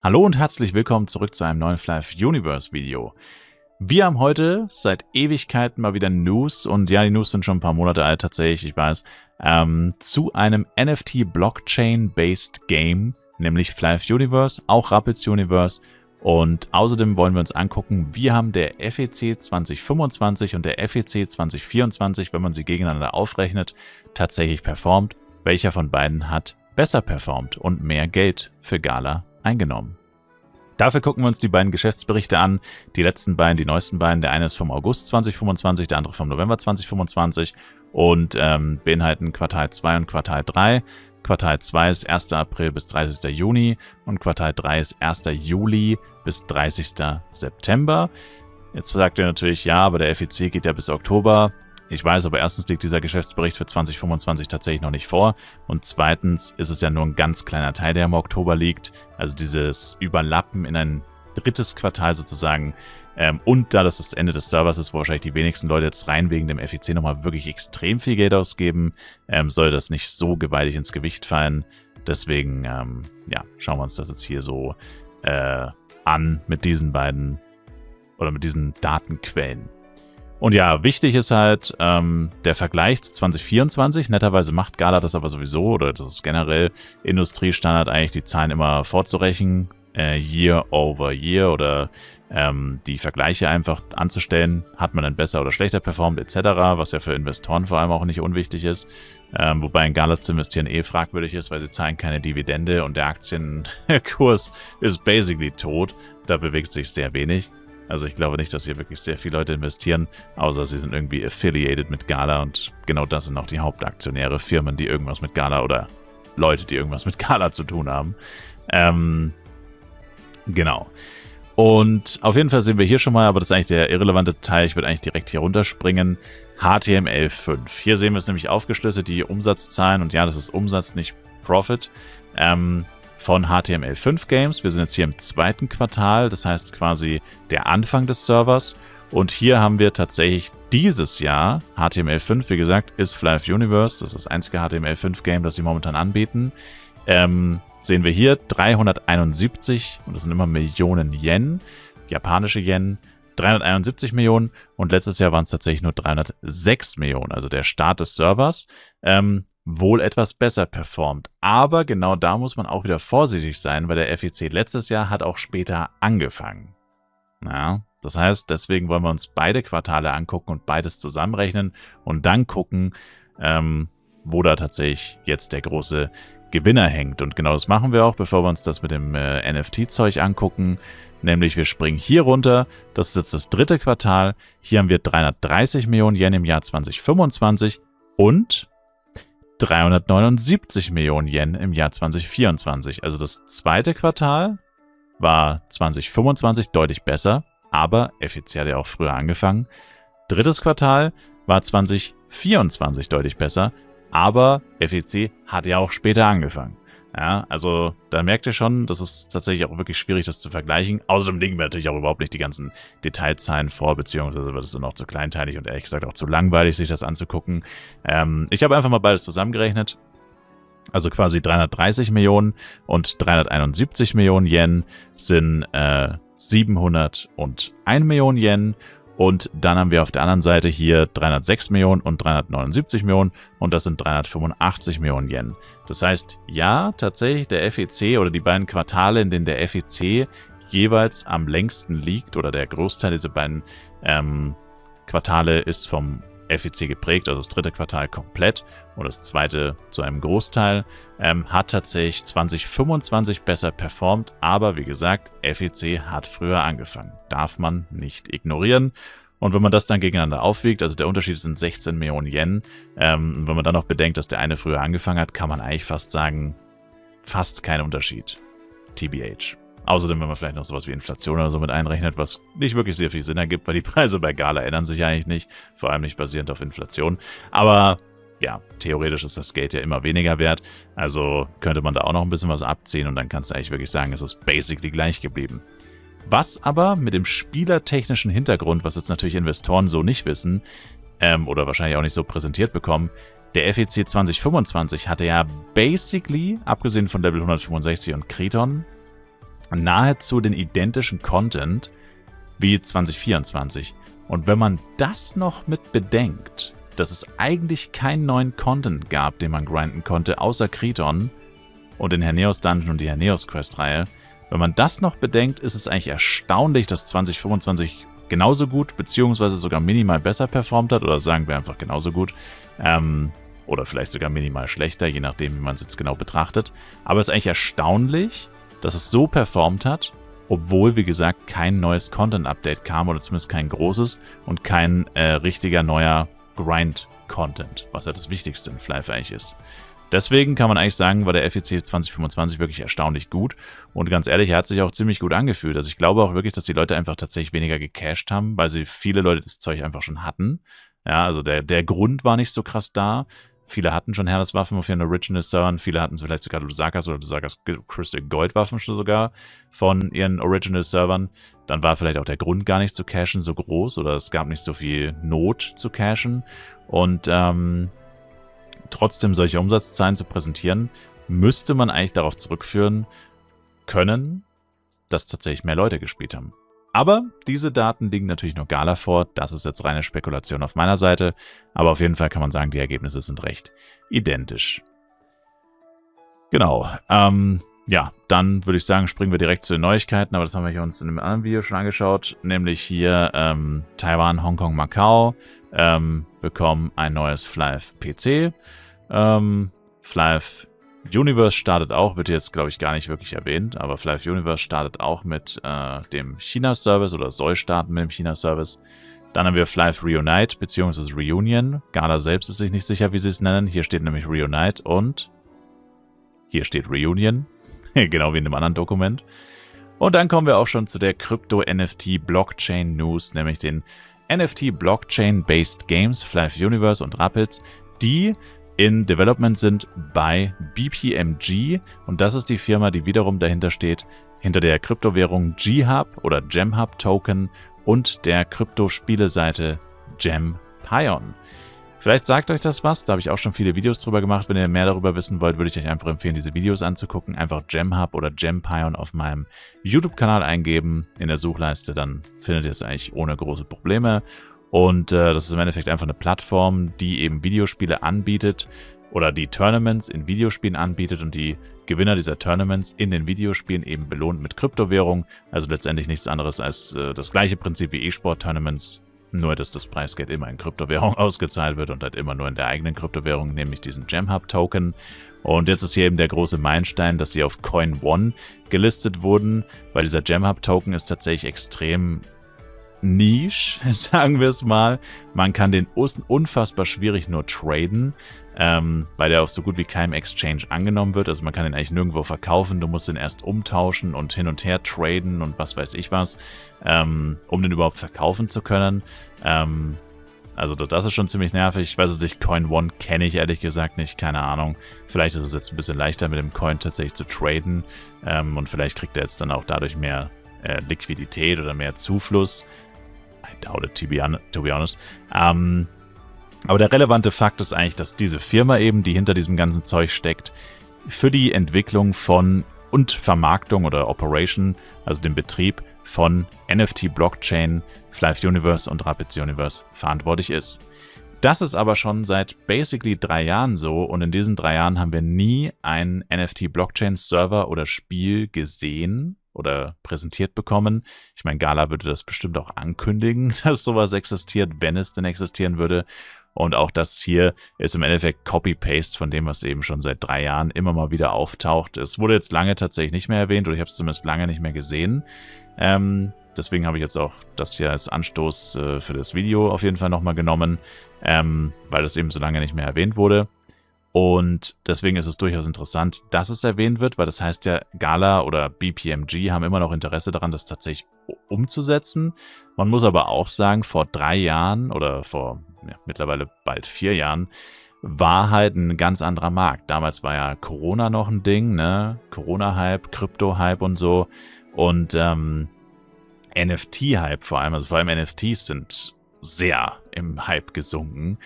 Hallo und herzlich willkommen zurück zu einem neuen Fly Universe Video. Wir haben heute seit Ewigkeiten mal wieder News, und ja, die News sind schon ein paar Monate alt tatsächlich, ich weiß, zu einem NFT-Blockchain-based Game, nämlich Fly Universe, auch Rappels Universe. Und außerdem wollen wir uns angucken, wie haben der FEC 2025 und der FEC 2024, wenn man sie gegeneinander aufrechnet, tatsächlich performt. Welcher von beiden hat besser performt und mehr Geld für Gala eingenommen? Dafür gucken wir uns die beiden Geschäftsberichte an, die letzten beiden, die neuesten beiden. Der eine ist vom August 2025, der andere vom November 2025 und beinhalten Quartal 2 und Quartal 3. Quartal 2 ist 1. April bis 30. Juni und Quartal 3 ist 1. Juli bis 30. September. Jetzt sagt ihr natürlich, ja, aber der FEC geht ja bis Oktober. Ich weiß, aber erstens liegt dieser Geschäftsbericht für 2025 tatsächlich noch nicht vor und zweitens ist es ja nur ein ganz kleiner Teil, der im Oktober liegt. Also dieses Überlappen in ein drittes Quartal sozusagen. Und da das Ende des Servers ist, wo wahrscheinlich die wenigsten Leute jetzt rein wegen dem FEC nochmal wirklich extrem viel Geld ausgeben, soll das nicht so gewaltig ins Gewicht fallen. Deswegen, ja, schauen wir uns das jetzt hier so an mit diesen beiden oder mit diesen Datenquellen. Und ja, wichtig ist halt der Vergleich zu 2024. Netterweise macht Gala das aber sowieso, oder das ist generell Industriestandard eigentlich, die Zahlen immer vorzurechnen, Year over Year, oder die Vergleiche einfach anzustellen, hat man dann besser oder schlechter performt etc., was ja für Investoren vor allem auch nicht unwichtig ist. Wobei in Gala zu investieren fragwürdig ist, weil sie zahlen keine Dividende und der Aktienkurs ist basically tot. Da bewegt sich sehr wenig. Also ich glaube nicht, dass hier wirklich sehr viele Leute investieren, außer sie sind irgendwie affiliated mit Gala und genau das sind auch die Hauptaktionäre, Firmen, die irgendwas mit Gala oder Leute, die irgendwas mit Gala zu tun haben. Genau. Und auf jeden Fall sehen wir hier schon mal, aber das ist eigentlich der irrelevante Teil, ich würde eigentlich direkt hier runterspringen, HTML5. Hier sehen wir es nämlich aufgeschlüsselt, die Umsatzzahlen, und ja, das ist Umsatz, nicht Profit, von HTML5 Games. Wir sind jetzt hier im zweiten Quartal, das heißt quasi der Anfang des Servers. Und hier haben wir tatsächlich dieses Jahr HTML5, wie gesagt, ist Fly Universe, das ist das einzige HTML5 Game, das sie momentan anbieten. Sehen wir hier 371, und das sind immer Millionen Yen, japanische Yen, 371 Millionen, und letztes Jahr waren es tatsächlich nur 306 Millionen, also der Start des Servers. Wohl etwas besser performt. Aber genau da muss man auch wieder vorsichtig sein, weil der FEC letztes Jahr hat auch später angefangen. Ja, das heißt, deswegen wollen wir uns beide Quartale angucken und beides zusammenrechnen und dann gucken, wo da tatsächlich jetzt der große Gewinner hängt. Und genau das machen wir auch, bevor wir uns das mit dem NFT-Zeug angucken. Nämlich wir springen hier runter, das ist jetzt das dritte Quartal. Hier haben wir 330 Millionen Yen im Jahr 2025 und 379 Millionen Yen im Jahr 2024. Also das zweite Quartal war 2025 deutlich besser, aber FEC hat ja auch früher angefangen. Drittes Quartal war 2024 deutlich besser, aber FEC hat ja auch später angefangen. Ja, also da merkt ihr schon, das ist tatsächlich auch wirklich schwierig, das zu vergleichen. Außerdem legen wir natürlich auch überhaupt nicht die ganzen Detailzahlen vor, beziehungsweise wird es dann auch zu kleinteilig und ehrlich gesagt auch zu langweilig, sich das anzugucken. Ich habe einfach mal beides zusammengerechnet. Also quasi 330 Millionen und 371 Millionen Yen sind 701 Millionen Yen. Und dann haben wir auf der anderen Seite hier 306 Millionen und 379 Millionen und das sind 385 Millionen Yen. Das heißt, ja, tatsächlich der FEC oder die beiden Quartale, in denen der FEC jeweils am längsten liegt, oder der Großteil dieser beiden Quartale ist vom FEC geprägt, also das dritte Quartal komplett und das zweite zu einem Großteil, hat tatsächlich 2025 besser performt, aber wie gesagt, FEC hat früher angefangen. Darf man nicht ignorieren. Und wenn man das dann gegeneinander aufwiegt, also der Unterschied sind 16 Millionen Yen, wenn man dann noch bedenkt, dass der eine früher angefangen hat, kann man eigentlich fast sagen, fast kein Unterschied. TBH. Außerdem, wenn man vielleicht noch sowas wie Inflation oder so mit einrechnet, was nicht wirklich sehr viel Sinn ergibt, weil die Preise bei Gala ändern sich eigentlich nicht, vor allem nicht basierend auf Inflation. Aber ja, theoretisch ist das Geld ja immer weniger wert, also könnte man da auch noch ein bisschen was abziehen und dann kannst du eigentlich wirklich sagen, es ist basically gleich geblieben. Was aber mit dem spielertechnischen Hintergrund, was jetzt natürlich Investoren so nicht wissen, oder wahrscheinlich auch nicht so präsentiert bekommen, der FEC 2025 hatte ja basically, abgesehen von Level 165 und Kriton, nahezu den identischen Content wie 2024. Und wenn man das noch mit bedenkt, dass es eigentlich keinen neuen Content gab, den man grinden konnte, außer Kriton und den Herneos Dungeon und die Herneos Quest-Reihe, wenn man das noch bedenkt, ist es eigentlich erstaunlich, dass 2025 genauso gut, beziehungsweise sogar minimal besser performt hat, oder sagen wir einfach genauso gut, oder vielleicht sogar minimal schlechter, je nachdem, wie man es jetzt genau betrachtet. Aber es ist eigentlich erstaunlich, dass es so performt hat, obwohl, wie gesagt, kein neues Content-Update kam, oder zumindest kein großes und kein richtiger neuer Grind-Content, was ja das Wichtigste in Flive eigentlich ist. Deswegen kann man eigentlich sagen, war der FEC 2025 wirklich erstaunlich gut. Und ganz ehrlich, er hat sich auch ziemlich gut angefühlt. Also ich glaube auch wirklich, dass die Leute einfach tatsächlich weniger gecached haben, weil sie viele Leute das Zeug einfach schon hatten. Ja, also der Grund war nicht so krass da. Viele hatten schon Herdes-Waffen auf ihren Original-Servern. Viele hatten vielleicht sogar Lusakas oder Lusakas Crystal Gold-Waffen schon sogar von ihren Original-Servern. Dann war vielleicht auch der Grund gar nicht zu cashen so groß, oder es gab nicht so viel Not zu cashen. Und trotzdem solche Umsatzzahlen zu präsentieren, müsste man eigentlich darauf zurückführen können, dass tatsächlich mehr Leute gespielt haben. Aber diese Daten liegen natürlich nur Gala vor. Das ist jetzt reine Spekulation auf meiner Seite. Aber auf jeden Fall kann man sagen, die Ergebnisse sind recht identisch. Genau. Ja, dann würde ich sagen, springen wir direkt zu den Neuigkeiten. Aber das haben wir uns in einem anderen Video schon angeschaut. Nämlich hier Taiwan, Hongkong, Macau bekommen ein neues Flive PC. Flive Universe startet auch, wird jetzt glaube ich gar nicht wirklich erwähnt, aber Flive Universe startet auch mit dem China-Service oder soll starten mit dem China-Service. Dann haben wir Flive Reunite bzw. Reunion. Gala selbst ist sich nicht sicher, wie sie es nennen. Hier steht nämlich Reunite und hier steht Reunion, genau wie in einem anderen Dokument. Und dann kommen wir auch schon zu der Krypto-NFT-Blockchain-News, nämlich den NFT-Blockchain-Based Games, Flive Universe und Rapids, die in Development sind bei BPMG, und das ist die Firma, die wiederum dahinter steht, hinter der Kryptowährung G-Hub oder GemHub Token und der Kryptospieleseite GemPion. Vielleicht sagt euch das was, da habe ich auch schon viele Videos drüber gemacht. Wenn ihr mehr darüber wissen wollt, würde ich euch einfach empfehlen, diese Videos anzugucken. Einfach GemHub oder GemPion auf meinem YouTube-Kanal eingeben in der Suchleiste, dann findet ihr es eigentlich ohne große Probleme. Und das ist im Endeffekt einfach eine Plattform, die eben Videospiele anbietet oder die Tournaments in Videospielen anbietet und die Gewinner dieser Tournaments in den Videospielen eben belohnt mit Kryptowährung. Also letztendlich nichts anderes als das gleiche Prinzip wie E-Sport-Tournaments, nur dass das Preisgeld immer in Kryptowährung ausgezahlt wird und halt immer nur in der eigenen Kryptowährung, nämlich diesen GemHub-Token. Und jetzt ist hier eben der große Meilenstein, dass sie auf CoinOne gelistet wurden, weil dieser GemHub-Token ist tatsächlich extrem Niche, sagen wir es mal. Man kann den unfassbar schwierig nur traden, weil der auf so gut wie keinem Exchange angenommen wird. Also man kann den eigentlich nirgendwo verkaufen. Du musst den erst umtauschen und hin und her traden und was weiß ich was, um den überhaupt verkaufen zu können. Also das ist schon ziemlich nervig. Ich weiß es nicht, CoinOne kenne ich ehrlich gesagt nicht, keine Ahnung. Vielleicht ist es jetzt ein bisschen leichter mit dem Coin tatsächlich zu traden und vielleicht kriegt er jetzt dann auch dadurch mehr Liquidität oder mehr Zufluss. I doubt it, to be honest. Aber der relevante Fakt ist eigentlich, dass diese Firma eben, die hinter diesem ganzen Zeug steckt, für die Entwicklung von und Vermarktung oder Operation, also den Betrieb von NFT-Blockchain, Flive Universe und Rapids Universe verantwortlich ist. Das ist aber schon seit basically 3 Jahren so, und in diesen 3 Jahren haben wir nie einen NFT-Blockchain-Server oder Spiel gesehen oder präsentiert bekommen. Ich meine, Gala würde das bestimmt auch ankündigen, dass sowas existiert, wenn es denn existieren würde. Und auch das hier ist im Endeffekt Copy-Paste von dem, was eben schon seit 3 Jahren immer mal wieder auftaucht. Es wurde jetzt lange tatsächlich nicht mehr erwähnt, oder ich habe es zumindest lange nicht mehr gesehen. Deswegen habe ich jetzt auch das hier als Anstoß für das Video auf jeden Fall nochmal genommen, weil das eben so lange nicht mehr erwähnt wurde. Und deswegen ist es durchaus interessant, dass es erwähnt wird, weil das heißt ja, Gala oder BPMG haben immer noch Interesse daran, das tatsächlich umzusetzen. Man muss aber auch sagen, vor 3 Jahren oder vor mittlerweile bald 4 Jahren war halt ein ganz anderer Markt. Damals war ja Corona noch ein Ding, ne? Corona-Hype, Krypto-Hype und so. Und NFT-Hype vor allem, also vor allem NFTs sind sehr im Hype gesunken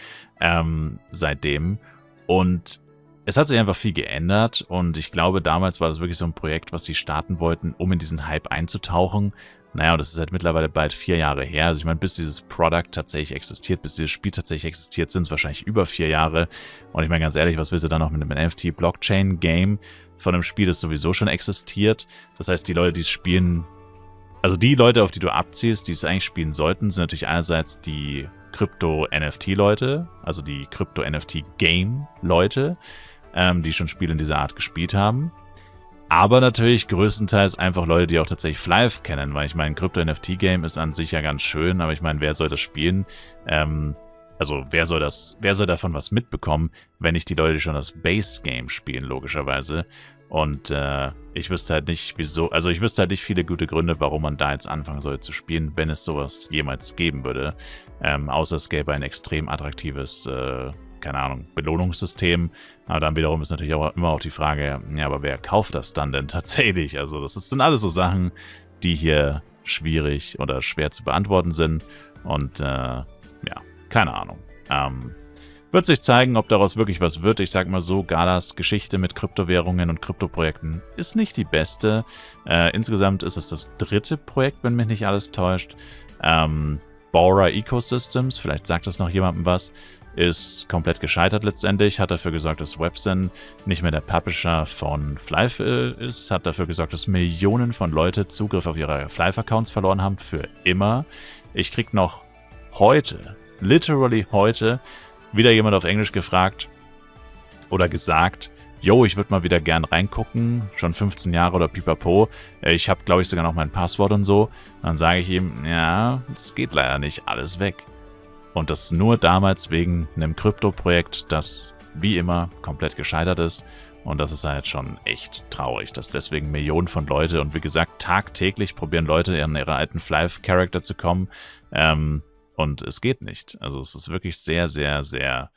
seitdem. Und es hat sich einfach viel geändert und ich glaube, damals war das wirklich so ein Projekt, was sie starten wollten, um in diesen Hype einzutauchen. Naja, und das ist halt mittlerweile bald 4 Jahre her. Also ich meine, bis dieses Product tatsächlich existiert, bis dieses Spiel tatsächlich existiert, sind es wahrscheinlich über 4 Jahre. Und ich meine ganz ehrlich, was willst du da noch mit einem NFT-Blockchain-Game von einem Spiel, das sowieso schon existiert? Das heißt, die Leute, die es spielen, also die Leute, auf die du abziehst, die es eigentlich spielen sollten, sind natürlich einerseits die Krypto-NFT-Leute, also die Krypto-NFT-Game-Leute, die schon Spiele in dieser Art gespielt haben. Aber natürlich größtenteils einfach Leute, die auch tatsächlich Flive kennen, weil ich meine, ein Krypto-NFT-Game ist an sich ja ganz schön, aber ich meine, wer soll das spielen? Also wer soll davon was mitbekommen, wenn nicht die Leute, die schon das Base-Game spielen, logischerweise. Und ich wüsste halt nicht, wieso, also ich wüsste halt nicht viele gute Gründe, warum man da jetzt anfangen soll zu spielen, wenn es sowas jemals geben würde. Außer es gäbe ein extrem attraktives, keine Ahnung, Belohnungssystem. Aber dann wiederum ist natürlich auch immer auch die Frage, ja, aber wer kauft das dann denn tatsächlich? Also das sind alles so Sachen, die hier schwierig oder schwer zu beantworten sind. Und ja, keine Ahnung. Wird sich zeigen, ob daraus wirklich was wird. Ich sag mal so, Galas Geschichte mit Kryptowährungen und Kryptoprojekten ist nicht die beste. Insgesamt ist es das 3. Projekt, wenn mich nicht alles täuscht. Bora Ecosystems, vielleicht sagt das noch jemandem was, ist komplett gescheitert letztendlich, hat dafür gesorgt, dass Webzen nicht mehr der Publisher von Flive ist, hat dafür gesorgt, dass Millionen von Leute Zugriff auf ihre Flive-Accounts verloren haben, für immer. Ich krieg noch heute, literally heute, wieder jemand auf Englisch gefragt oder gesagt, yo, ich würde mal wieder gern reingucken, schon 15 Jahre oder pipapo, ich habe, glaube ich, sogar noch mein Passwort und so. Dann sage ich ihm, ja, das geht leider nicht, alles weg. Und das nur damals wegen einem Krypto-Projekt, das wie immer komplett gescheitert ist. Und das ist halt schon echt traurig, dass deswegen Millionen von Leute und wie gesagt, tagtäglich probieren Leute in ihre alten Flive-Charakter zu kommen. Und es geht nicht. Also es ist wirklich sehr, sehr, sehr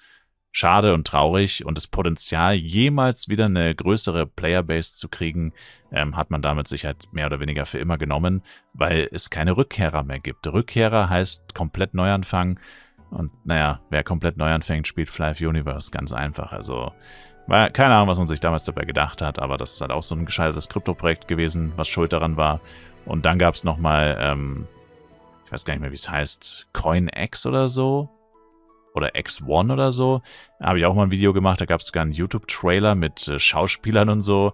schade und traurig. Und das Potenzial, jemals wieder eine größere Playerbase zu kriegen, hat man damit sich halt mehr oder weniger für immer genommen, weil es keine Rückkehrer mehr gibt. Rückkehrer heißt komplett Neuanfang. Und naja, wer komplett neu anfängt, spielt Flive Universe, ganz einfach. Also, keine Ahnung, was man sich damals dabei gedacht hat, aber das ist halt auch so ein gescheitertes Krypto-Projekt gewesen, was schuld daran war. Und dann gab es nochmal, ich weiß gar nicht mehr, wie es heißt, CoinX oder so. Oder X1 oder so. Da habe ich auch mal ein Video gemacht, da gab es sogar einen YouTube-Trailer mit Schauspielern und so.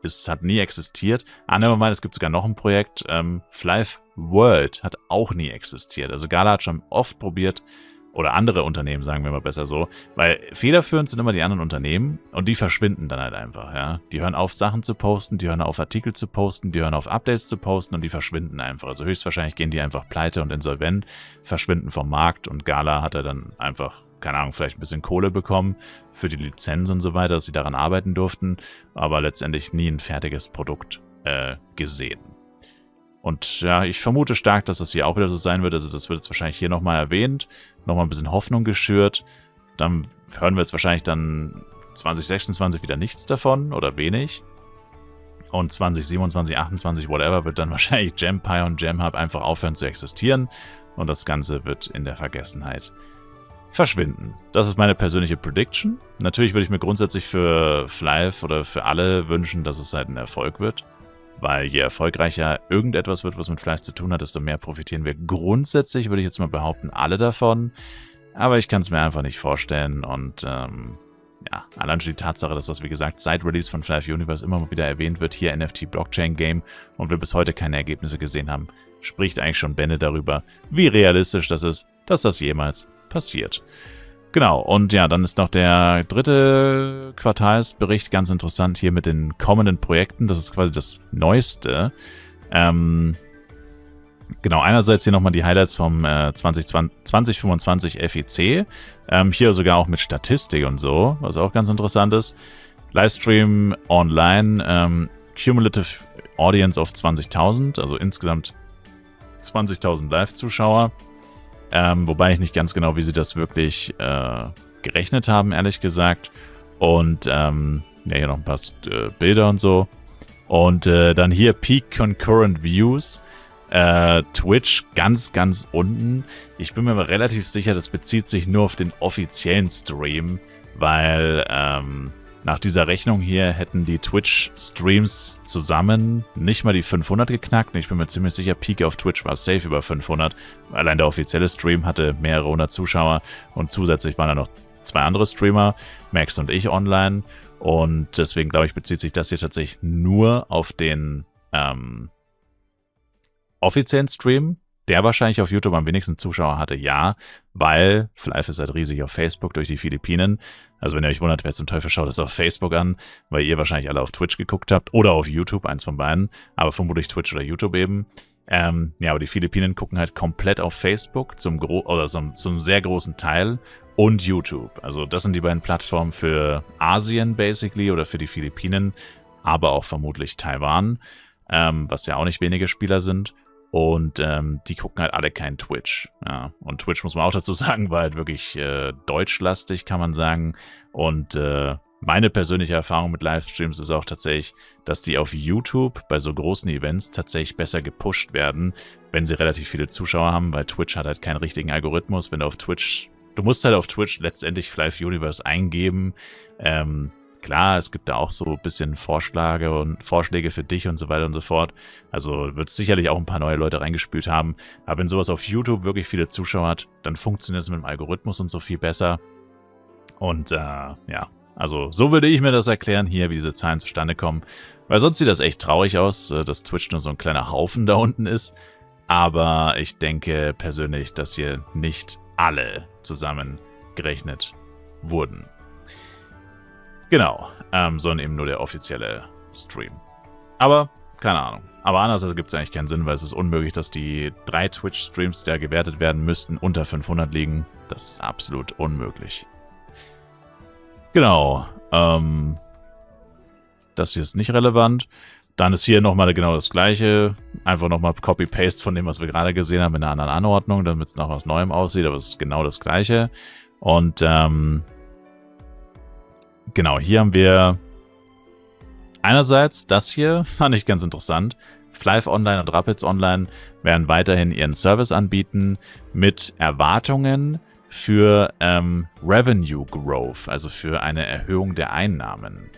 Es hat nie existiert. Nevermind, es gibt sogar noch ein Projekt. Flive World hat auch nie existiert. Also Gala hat schon oft probiert, oder andere Unternehmen, sagen wir mal besser so, weil federführend sind immer die anderen Unternehmen und die verschwinden dann halt einfach, ja. Die hören auf, Sachen zu posten, die hören auf, Artikel zu posten, die hören auf, Updates zu posten und die verschwinden einfach. Also höchstwahrscheinlich gehen die einfach pleite und insolvent, verschwinden vom Markt und Gala hat er dann einfach, keine Ahnung, vielleicht ein bisschen Kohle bekommen für die Lizenz und so weiter, dass sie daran arbeiten durften, aber letztendlich nie ein fertiges Produkt gesehen. Und ja, ich vermute stark, dass das hier auch wieder so sein wird. Also das wird jetzt wahrscheinlich hier nochmal erwähnt, nochmal ein bisschen Hoffnung geschürt. Dann hören wir jetzt wahrscheinlich dann 2026 wieder nichts davon oder wenig. Und 2027, 28, whatever, wird dann wahrscheinlich Gempire und Gemhub einfach aufhören zu existieren. Und das Ganze wird in der Vergessenheit verschwinden. Das ist meine persönliche Prediction. Natürlich würde ich mir grundsätzlich für Flive oder für alle wünschen, dass es halt ein Erfolg wird. Weil je erfolgreicher irgendetwas wird, was mit Flive zu tun hat, desto mehr profitieren wir grundsätzlich, würde ich jetzt mal behaupten, alle davon. Aber ich kann es mir einfach nicht vorstellen. Und ja, allein schon die Tatsache, dass das, wie gesagt, seit Release von Flive Universe immer mal wieder erwähnt wird, hier NFT-Blockchain-Game und wir bis heute keine Ergebnisse gesehen haben, spricht eigentlich schon Bände darüber, wie realistisch das ist, dass das jemals passiert. Genau, und ja, dann ist noch der 3. Quartalsbericht ganz interessant hier mit den kommenden Projekten. Das ist quasi das Neueste. Genau, einerseits hier nochmal die Highlights vom 2025 FEC. Hier sogar auch mit Statistik und so, was auch ganz interessant ist. Livestream online, Cumulative Audience of 20.000, also insgesamt 20.000 Live-Zuschauer. Wobei ich nicht ganz genau, wie sie das wirklich gerechnet haben, ehrlich gesagt. Und ja, hier noch ein paar Bilder und so. Und dann hier Peak Concurrent Views. Twitch ganz, ganz unten. Ich bin mir aber relativ sicher, das bezieht sich nur auf den offiziellen Stream. weil nach dieser Rechnung hier hätten die Twitch-Streams zusammen nicht mal die 500 geknackt. Ich bin mir ziemlich sicher, Peak auf Twitch war safe über 500. Allein der offizielle Stream hatte mehrere hundert Zuschauer und zusätzlich waren da noch 2 andere Streamer, Max und ich, online. Und deswegen, glaube ich, bezieht sich das hier tatsächlich nur auf den offiziellen Stream, der wahrscheinlich auf YouTube am wenigsten Zuschauer hatte, ja, weil Flive ist halt riesig auf Facebook durch die Philippinen. Also wenn ihr euch wundert, wer zum Teufel schaut das auf Facebook an, weil ihr wahrscheinlich alle auf Twitch geguckt habt oder auf YouTube, eins von beiden, aber vermutlich Twitch oder YouTube eben. Ja, aber die Philippinen gucken halt komplett auf Facebook zum sehr großen Teil und YouTube. Also das sind die beiden Plattformen für Asien basically oder für die Philippinen, aber auch vermutlich Taiwan, was ja auch nicht wenige Spieler sind. Und die gucken halt alle kein Twitch. Ja. Und Twitch, muss man auch dazu sagen, war halt wirklich deutschlastig, kann man sagen. Und meine persönliche Erfahrung mit Livestreams ist auch tatsächlich, dass die auf YouTube bei so großen Events tatsächlich besser gepusht werden, wenn sie relativ viele Zuschauer haben, weil Twitch hat halt keinen richtigen Algorithmus. Wenn du auf Twitch, du musst halt auf Twitch letztendlich Flive Universe eingeben. Klar, es gibt da auch so ein bisschen Vorschläge für dich und so weiter und so fort. Also wird es sicherlich auch ein paar neue Leute reingespült haben. Aber wenn sowas auf YouTube wirklich viele Zuschauer hat, dann funktioniert es mit dem Algorithmus und so viel besser. Und ja, also so würde ich mir das erklären hier, wie diese Zahlen zustande kommen. Weil sonst sieht das echt traurig aus, dass Twitch nur so ein kleiner Haufen da unten ist. Aber ich denke persönlich, dass hier nicht alle zusammengerechnet wurden. Genau, sondern eben nur der offizielle Stream. Aber, keine Ahnung. Aber andererseits gibt es eigentlich keinen Sinn, weil es ist unmöglich, dass die 3 Twitch-Streams, die da gewertet werden müssten, unter 500 liegen. Das ist absolut unmöglich. Genau, das hier ist nicht relevant. Dann ist hier nochmal genau das Gleiche. Einfach nochmal Copy-Paste von dem, was wir gerade gesehen haben, in einer anderen Anordnung, damit es nach was Neuem aussieht, aber es ist genau das Gleiche. Und, genau, hier haben wir einerseits das hier, fand ich ganz interessant. Flive Online und Rapids Online werden weiterhin ihren Service anbieten mit Erwartungen für Revenue Growth, also für eine Erhöhung der Einnahmen.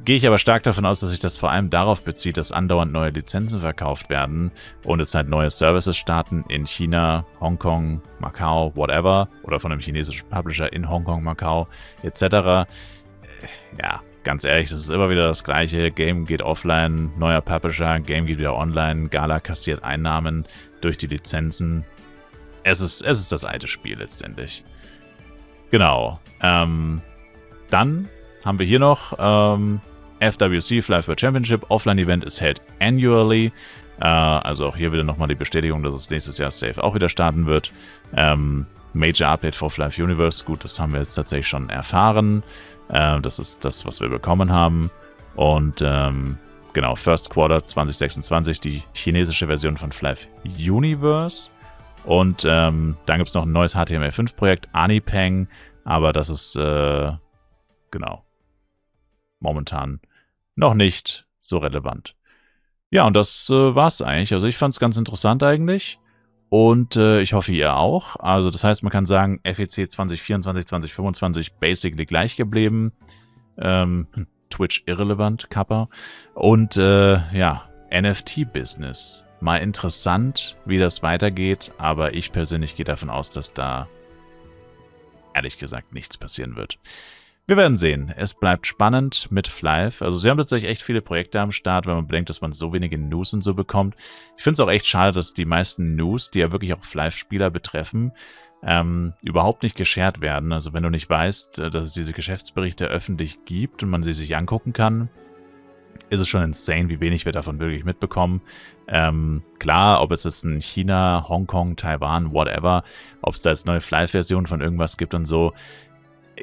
Gehe ich aber stark davon aus, dass sich das vor allem darauf bezieht, dass andauernd neue Lizenzen verkauft werden und es halt neue Services starten in China, Hongkong, Macau, whatever, oder von einem chinesischen Publisher in Hongkong, Macau, etc. Ja, ganz ehrlich, das ist immer wieder das Gleiche. Game geht offline, neuer Publisher, Game geht wieder online, Gala kassiert Einnahmen durch die Lizenzen. Es ist das alte Spiel letztendlich. Genau. Dann haben wir hier noch FWC, Flive World Championship, Offline-Event ist held annually. Also auch hier wieder nochmal die Bestätigung, dass es nächstes Jahr safe auch wieder starten wird. Major Update for Flive Universe, gut, das haben wir jetzt tatsächlich schon erfahren. Das ist das, was wir bekommen haben. Und genau, First Quarter 2026, die chinesische Version von Flive Universe. Und dann gibt es noch ein neues HTML5-Projekt, Anipeng, aber das ist, genau, momentan noch nicht so relevant. Ja, und das war's eigentlich. Also ich fand es ganz interessant eigentlich. Und ich hoffe, ihr auch. Also das heißt, man kann sagen, FEC 2024, 2025 basically gleich geblieben. Twitch irrelevant, Kappa. Und ja, NFT-Business. Mal interessant, wie das weitergeht. Aber ich persönlich gehe davon aus, dass da ehrlich gesagt nichts passieren wird. Wir werden sehen. Es bleibt spannend mit Flive. Also sie haben tatsächlich echt viele Projekte am Start, wenn man bedenkt, dass man so wenige News und so bekommt. Ich finde es auch echt schade, dass die meisten News, die ja wirklich auch Flive-Spieler betreffen, überhaupt nicht geshared werden. Also wenn du nicht weißt, dass es diese Geschäftsberichte öffentlich gibt und man sie sich angucken kann, ist es schon insane, wie wenig wir davon wirklich mitbekommen. Klar, ob es jetzt in China, Hongkong, Taiwan, whatever, ob es da jetzt neue Flive-Versionen von irgendwas gibt und so.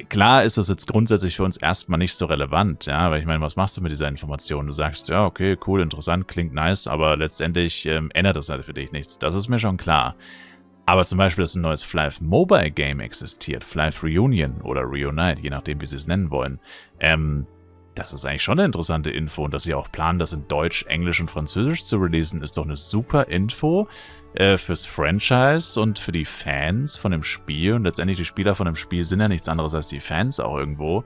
Klar ist das jetzt grundsätzlich für uns erstmal nicht so relevant, ja, weil ich meine, was machst du mit dieser Information? Du sagst, ja, okay, cool, interessant, klingt nice, aber letztendlich ändert das halt für dich nichts. Das ist mir schon klar. Aber zum Beispiel, dass ein neues Flive Mobile Game existiert, Flive Reunion oder Reunite, je nachdem, wie sie es nennen wollen, das ist eigentlich schon eine interessante Info. Und dass sie auch planen, das in Deutsch, Englisch und Französisch zu releasen, ist doch eine super Info fürs Franchise und für die Fans von dem Spiel. Und letztendlich die Spieler von dem Spiel sind ja nichts anderes als die Fans auch irgendwo.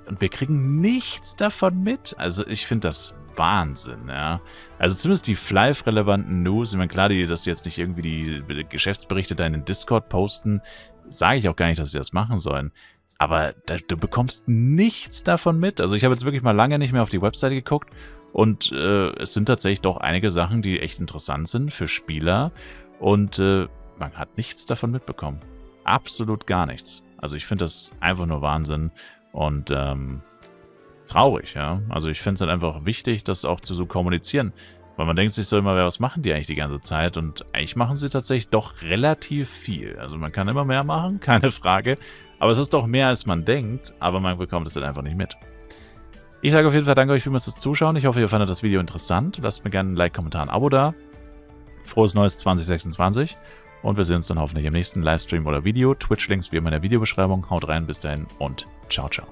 Und wir kriegen nichts davon mit. Also ich finde das Wahnsinn, ja. Also zumindest die Flive-relevanten News. Ich meine, klar, dass sie jetzt nicht irgendwie die Geschäftsberichte da in den Discord posten, sage ich auch gar nicht, dass sie das machen sollen. Aber du bekommst nichts davon mit. Also ich habe jetzt wirklich mal lange nicht mehr auf die Webseite geguckt. Und es sind tatsächlich doch einige Sachen, die echt interessant sind für Spieler. Und man hat nichts davon mitbekommen. Absolut gar nichts. Also ich finde das einfach nur Wahnsinn. Und traurig, ja. Also ich finde es halt einfach wichtig, das auch zu so kommunizieren. Weil man denkt sich so immer, was machen die eigentlich die ganze Zeit? Und eigentlich machen sie tatsächlich doch relativ viel. Also man kann immer mehr machen, keine Frage. Aber es ist doch mehr, als man denkt. Aber man bekommt es halt einfach nicht mit. Ich sage auf jeden Fall danke euch vielmals fürs Zuschauen. Ich hoffe, ihr fandet das Video interessant. Lasst mir gerne ein Like, Kommentar, ein Abo da. Frohes Neues 2026. Und wir sehen uns dann hoffentlich im nächsten Livestream oder Video. Twitch-Links wie immer in der Videobeschreibung. Haut rein, bis dahin und ciao, ciao.